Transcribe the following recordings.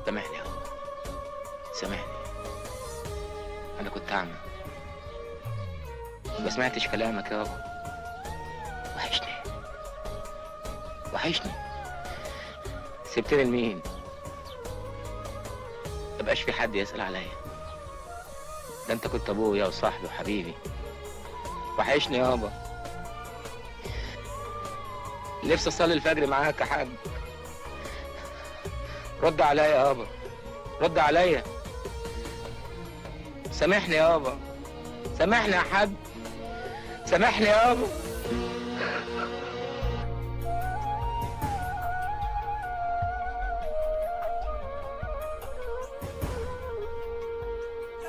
سامحني يا أبا، سامحني. أنا كنت أعمى، ما سمعتش كلامك يا أبا. وحشني وحشني. سبتني لمين؟ مبقاش في حد يسأل عليا. ده انت كنت ابويا وصاحبي وحبيبي. وحشني يابا. نفسي اصلي الفجر معاك يا حاج. رد عليا يابا، رد عليا. سامحني يابا، سامحني يا حاج، سامحني يابا.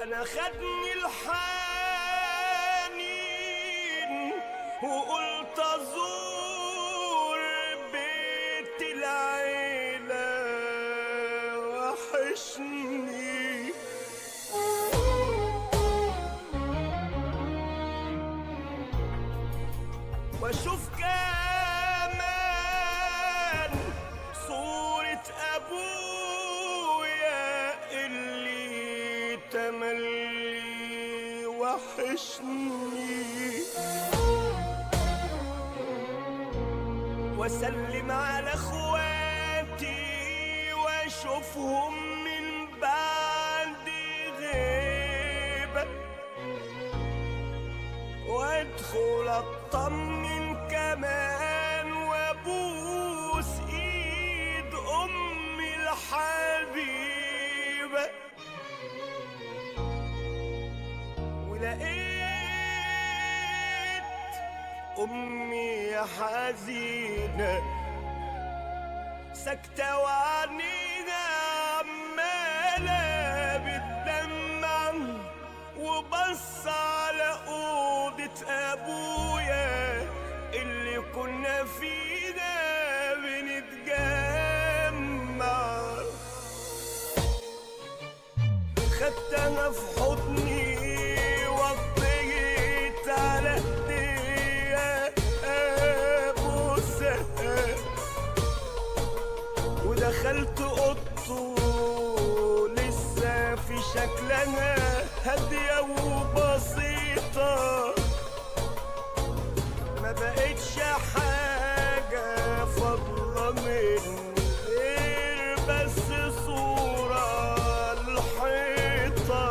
انا خدني الحنين وقلت ازور بيت العيلة. وحشني واشوف كمان صورة ابويا اللي تملي. وحشني واسلم على اخواتي واشوفهم من بعد غيبة، وادخل اطمن كمان وابوس ايد امي الحبيبة. ولقيت امي حزينة ساكتة وعينيها عمالة بتدمع، وبص على أوضة أبويا اللي كنا فيها بنتجمع. خدتها في حضني وطيت على ايديها ابوسها، ودخلت اوضته لسه في شكلها هادية وبسيطة. ما بقتش حاجة فاضلة مني غير بس صورة الحيطة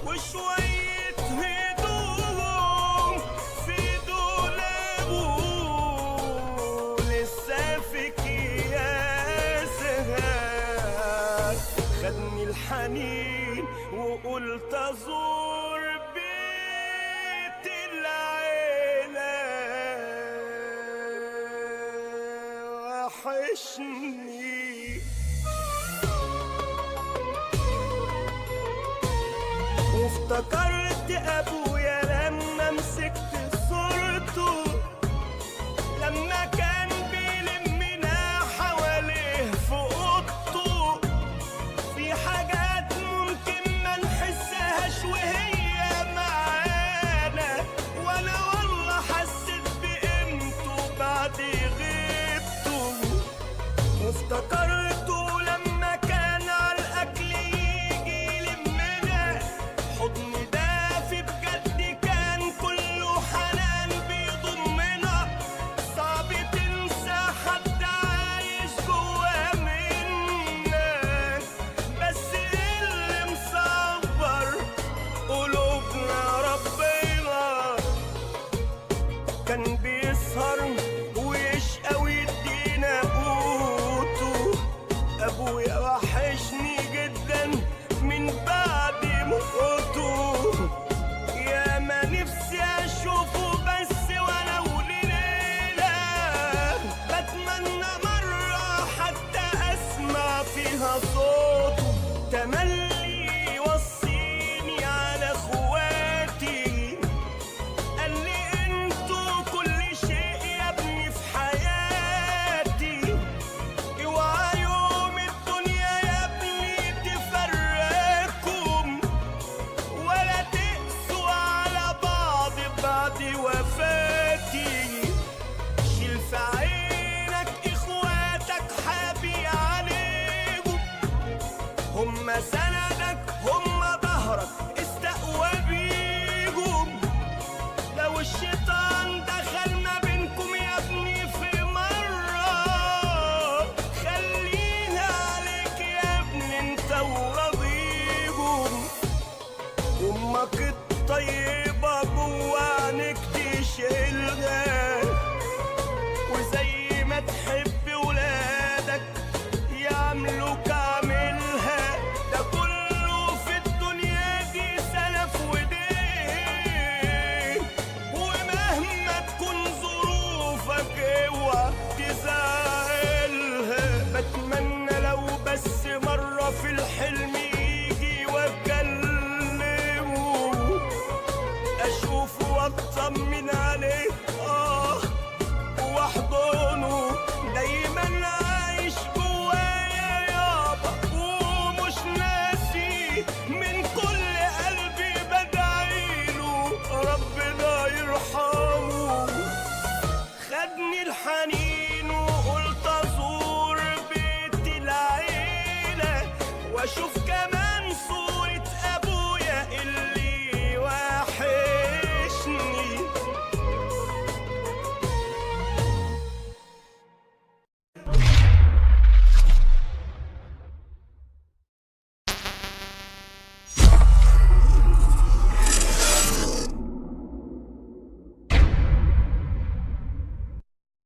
وشوية هدوم في دولابه لسه في اكياسها. خدني الحنين وقلت ازور بيت العيلة. وحشني وافتكرت ابويا لما مسكت صورته، لما كان بيلمنا حواليه في اوضته. في حاجات ممكن ما نحسهاش وهي معانا، وانا والله حسيت بقيمته بعد غيبته. وافتكرته لما كان على الاكل يجي يلمنا، حضن دافي بجد كان كله حنان بيضمنا. صعب تنسى حد عايش جوا منك، بس اللي مصبر قلوبنا ربنا. كان بيسهر ويشقى ويدينا قوته. ابويا وحشني جدا من بعد موته. يا ما نفسي اشوفه بس ولو ليلة، بتمنى مرة حتى اسمع فيها صوته. تملي وصيني على اخواتي، قال لي انتوا كل شيء يا ابني في حياتي. اوعى يوم الدنيا يا ابني تفرقكم، ولا تقسوا على بعض بعد وفاتي. شيل في عينك اخواتك حابي عليهم، هم سندك هم ظهرك استقوى بيهم. لو الشيطان دخل ما بينكم يا ابني في مرة، خليها عليك يا ابني انت وراضيهم. امك الطيبة جوا عينك تشيلها، وزي ما تحب ولادك يعملوك عاملها. ده كله في الدنيا دي سلف ودين، ومهما تكون ظروفك اوعى تزعلها. بتمنى لو بس مرة في الحلم يجي واكلمه، اشوفه واطمن عليه واحضنه. دايما عايش جوايا يابا ومش ناسي، من كل قلبي بدعيله ربنا يرحمه. خدني الحنين وقلت ازور بيت العيلة واشوف